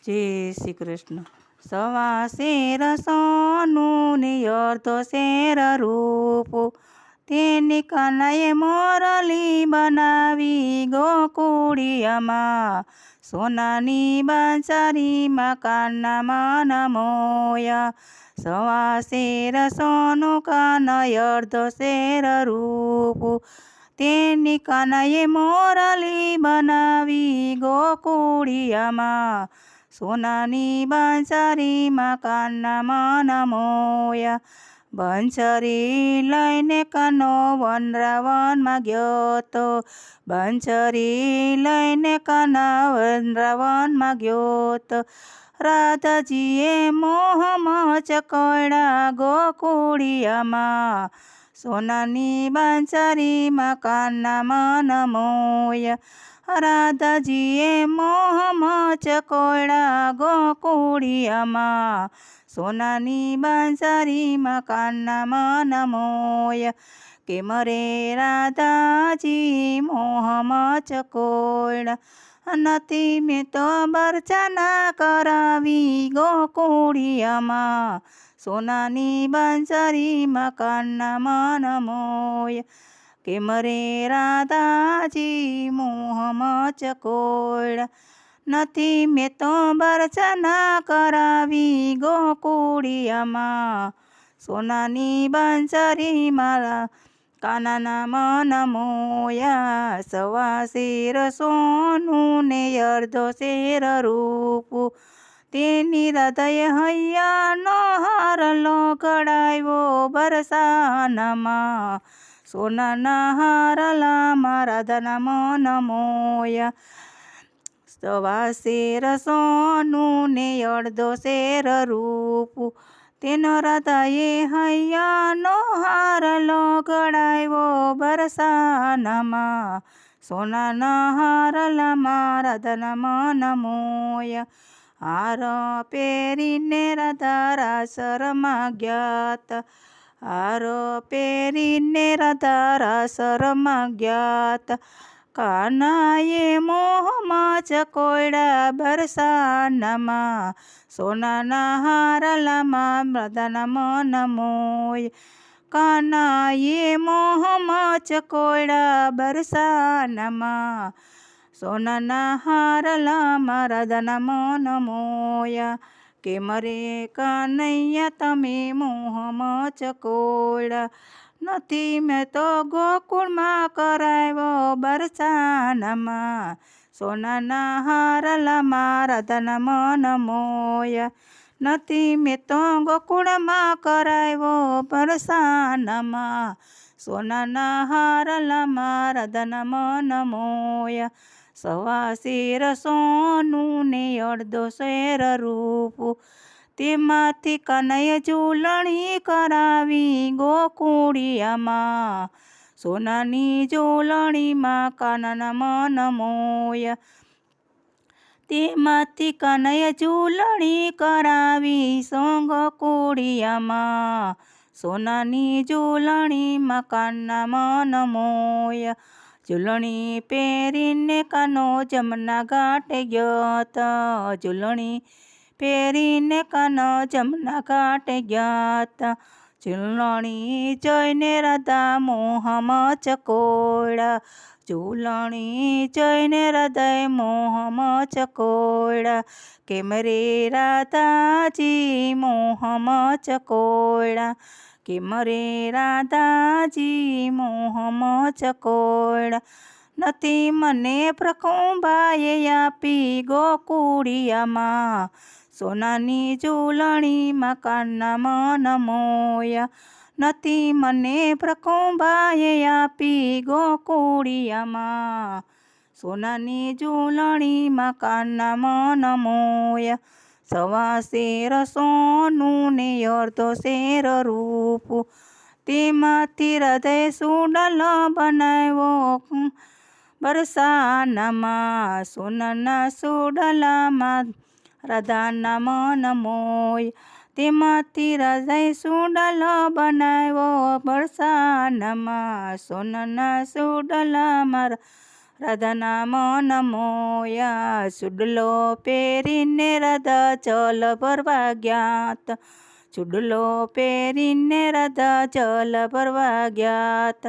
જય શ્રી કૃષ્ણ. સવા શેર સોનું ને અર્ધો શેર રૂપું, તેની કનૈયે મોરલી બનાવી ગોકુળિયામાં. સોનાની બાંસરીમાં કાનમાં નમોયા, સવા શેર સોનું કાનય અર્ધો શેર રૂપું, તેની કનૈયે મોરલી બનાવી ગોકુળિયામાં. સોનાની બાંસરીમાં કાનમાં નમોયા, બંસરી લઈને કાનો વનરાવનમાં ગયો તો, બંસરી લઈને કાના વનરાવનમાં ગયો તો. રાધાજીએ મોહમાં ચકોડા ગોકુળિયામાં, સોનાની બાંસરીમાં કાનમાં નમોયા. રાધાજીએ મોહમાં ચકોડા ગોકુળિયામાં, સોનાની બાંસરીમાં કાનમાં નમોયા. કેમ રે રાધાજી મોહમાં ચકોડા, નથી મેં તો બરછના કરાવી ગોકુળિયામાં, સોનાની બાંસરીમાં કાનમાં નમોયા. કેમ રે રાધાજી મોહમાં ચકોડા, નથી મેં તો બરછના કરાવી ગોકુળિયામાં, સોનાની બાંસરીમાં કાનાના નમોયા. સવા શેર સોનું ને અર્ધો શેર રૂપું, તેની હૃદય હૈયાનો હારલો ઘડાવ્યો બરસાનામાં, સોનાના હારલામાં રાધાના નમોયા. સવા શેર સોનું ને અડધો શેર રૂપું, તેનો હૃદયે હૈયાનો હારલો ઘડાવ્યો બરસાનામાં, સોનાના હારલામાં રાધાના નમોયા. હાર પહેરીને રાધા રાસરમાં ગયા તા, હાર પહેરીને રાધા રાસરમાં ગયા તા. કાનાએ મોહમાં ચકોડા બરસાનામાં, સોનાના હારલામાં રાધાના નમોયા. કાનાએ મોહમાં ચકોડા બરસાનામાં, સોનાના હારલામાં રાધાના નમોયા. કેમ રે કનૈયા તમે મોહમાં ચકોડા, નથી મેં તો ગોકુળમાં કરાવ્યો બરસાનામાં, સોનાના હારલામાં રાધાના નમોયા. નથી મેં તો ગોકુળમાં કરાવ્યો બરસાનામાં, સોનાના હારલામાં રાધાના નમોયા. સવા શેર સોનું ને અડધો શેર રૂપું, તેમાંથી કનૈયે ઝૂલણી કરાવી ગોકુળિયામાં, સોનાની ઝૂલણીમાં કાનાના નમોયા. તેમાંથી કનૈયે ઝૂલણી કરાવી ગોકુળિયામાં, સોનાની ઝૂલણીમાં કાનામાં નમોયા. ઝૂલણી પહેરીને કાનો જમના ઘાટે ગયો તો, ઝૂલણી પહેરીને કાનો જમના ઘાટે ગયા તા. ઝૂલણી જોઈને રાધા મોહમાં ચકોડા, ઝૂલણી જોઈને હૃદય મોહમાં ચકોડા. કેમ રે રાધાજી મોહમાં ચકોડા, કેમ રે રાધાજી મોહમાં ચકોડા. નથી મને પ્રકુંભાએ આપી ગોકુળિયામાં, સોનાની ઝૂલણીમાં કાનામાં નમોયા. નથી મને પ્રકુંભાએ આપી ગોકુળિયામાં, સોનાની ઝૂલણીમાં કાનામાં નમોયા. સવા શેર સોનું ને અર્ધો શેર રૂપું, તેમાંથી હૃદય સુડલ બનાવ્યો બરસાનામાં, સોનાના સુડલામાં રાધાના નમોયા. તેમાંથી હૃદય સુડલ બનાવ્યો બરસાનામાં, સોનાના સુડલામાં રાધાના મન મોયા. ચૂડલો પહેરીને રાધા જલ ભરવા ગ્યાત. ચૂડલો પહેરીને રાધા જલ ભરવા ગ્યાત.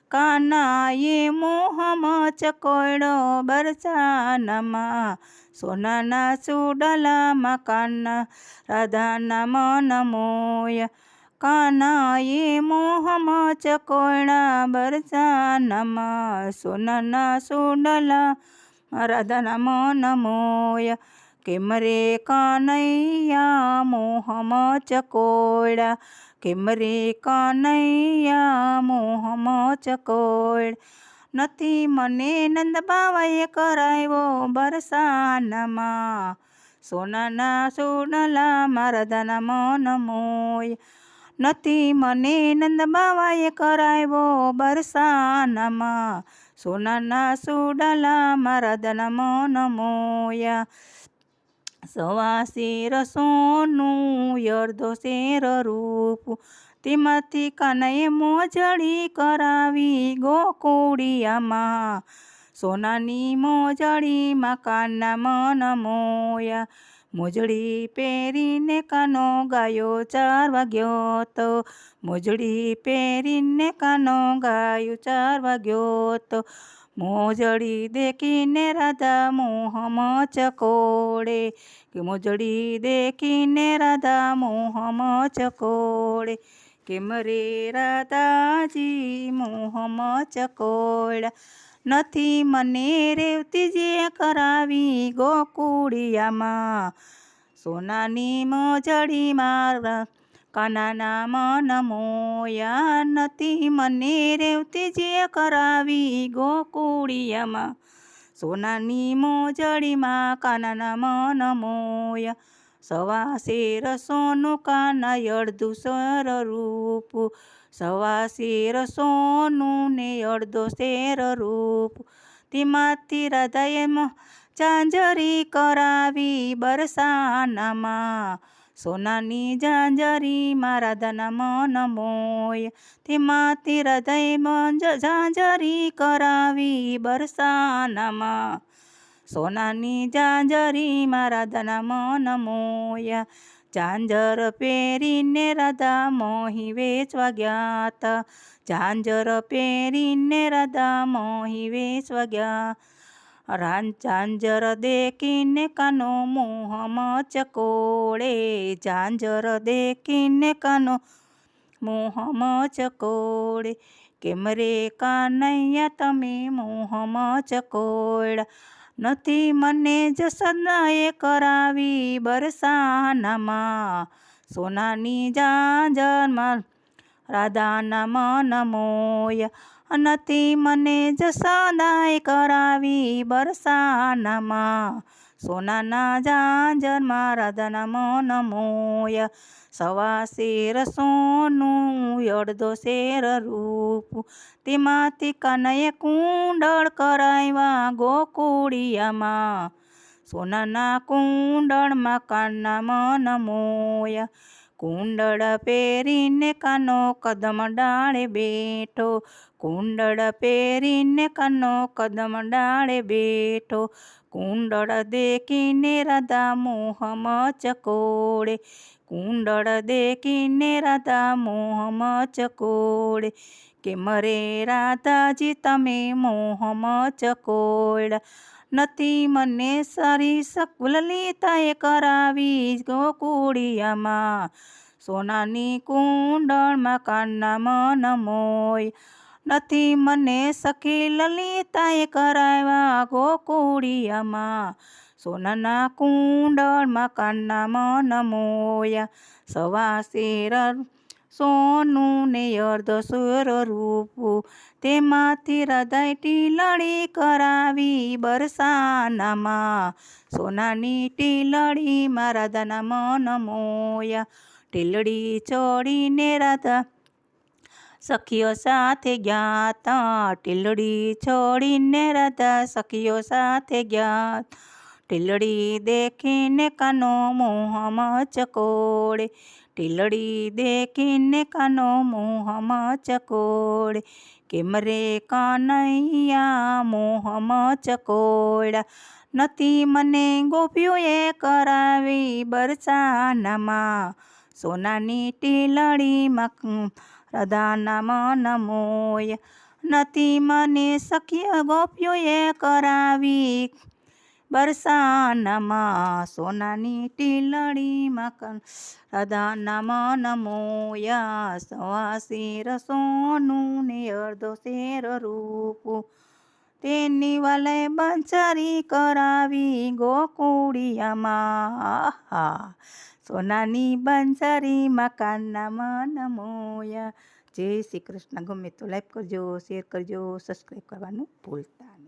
કાનાએ મોહમાં ચકોડ્યો બરસાનામાં. સોનાના ચૂડલામાં કાના રાધાના મન મોયા. કાનાએ મોહમાં ચકોડ્યા બરસાનામાં. સોનાના ચૂડલા રાધાના મન મોયા. કેમ રે કનૈયા મોહમાં ચકોડ્યા. કેમ રે કનૈયા મોહમાં ચકોડ્યા. નથી મને નંદ બાવાએ કરાવ્યો બરસાનામાં. સોનાના ચૂડલામાં રાધાના મન મોયા. નથી મને નંદ બાવાએ કરાવ્યો બરસાનામાં. સોનાના ચૂડલામાં રાધાના મન મોયા. સવા શેર સોનું અડધો શેર રૂપ. તેમાંથી કાનાએ મોજડી કરાવી ગોકુળિયામાં. સોનાની મોજડીમાં કાના મન મોયા. મોજડી પહેરીને કાનો ગાયો ચારવા ગયો તો. મોજડી પહેરીને કાનો ગાયો ચારવા ગયો તો. મોજડી દેખીને રાધા મોહમાં ચકોડે. કે મોજડી દેખીને રાધા મોહમાં ચકોડે. કેમ રે રાધાજી મોહમાં ચકોડ્યા. નથી મને રેવતીજીએ કરાવી ગોકુળિયામાં. સોનાની મોજડીમાં કાનાના મન મોયા. નથી મને રેવતીજીએ કરાવી ગોકુળિયામાં. સોનાની મોજડીમાં કાનાના મન મોયા. સવા શેર સોનું કાના અડધું શેર રૂપ. સવા શેર સોનું ને અડધો શેર રૂપ. તેમાંથી રાધાએ ઝાંઝરી કરાવી બરસાનામાં. સોનાની ઝાંઝરીમાં રાધાના મન મોયા. તેમાંથી રાધાએ ઝાંઝરી કરાવી બરસાનામાં. સોનાની ઝાંઝરીમાં રાધાના મન મોયા. ઝાંઝર પહેરીને રાધા મોહી વેચવા ગયા. ઝાંઝર પહેરીને રાધા મોહી વેચવા ગયા. ઝાંઝર દેખીને કાનો મોહમાં ચકોડે. ઝાંઝર દેખીને કાનો મોહમાં ચકોડે. કેમ રે કાનૈયા તમે મોહમાં ચકોડ્યા. નથી મને જશોદાએ કરાવી બરસાનામાં. સોનાની ઝાંઝરમાં રાધાના મન મોયા. નથી મને જશોદાએ કરાવી બરસાનામાં. સોનાના ઝાંઝરમાં રાધાના મન મોયા. સવા શેર સોનું અડધો શેર રૂપ. તેમાંથી કાનાએ કુંડળ કરાવ્યા ગોકુળિયામાં. સોનાના કુંડળમાં કાના મન મોયા. કુંડળ પહેરીને કાનો કદમ ડાળે બેઠો. કુંડળ પહેરીને કાનો કદમ ડાળે બેઠો. કુંડળ દેખીને રાધા મોહમાં ચકોડે. કુંડળ દેખીને રાધા મોહમાં ચકોડે. કેમ રે રાધાજી તમે મોહમાં ચકોડ્યા. નથી મને સારી લલિતાએ કરાવી ગોકુળિયામાં. સોનાની કુંડળમાં કાના મન મોયા. નથી મને સખી લલિતાએ કરાવ્યા ગોકુળિયામાં. સોનાના કુંડળમાં કાના મન મોયા. સવા શેર સોનું ને અડધો શેર રૂપ. તેમાંથી રાધાએ ટીલડી કરાવી બરસાનામાં. સોનાની ટીલડીમાં રાધાના મન મોયા. ટીલડી છોડીને રાધા સખીઓ સાથે ગયા. ટીલડી છોડીને રાધા સખીઓ સાથે ગયા. ટીલડી દેખીને કાનો મોહમાં ચકોડે, ટીલડી દેખીને કાનો મોહમાં ચકોડે, કેમ રે કાનૈયા મોહમાં ચકોડા, નથી મને ગોપીઓએ કરાવી બરસાનામાં, સોનાની ટીલડીમાં રાધાના મન મોયા, નથી મને સખી ગોપીઓએ કરાવી બરસાનામાં, સોનાની ટીલડીમાં રાધાના મન મોયા, સવા શેર સોનું ને અડધો શેર રૂપું, તેની વાલે બંસરી કરાવી ગોકુળિયામાં, આહા સોનાની બંસરીમાં કાના મન મોયા. જય શ્રી કૃષ્ણ. ગમે તો લાઈક કરજો, શેર કરજો, સબસ્ક્રાઈબ કરવાનું ભૂલતા નહીં.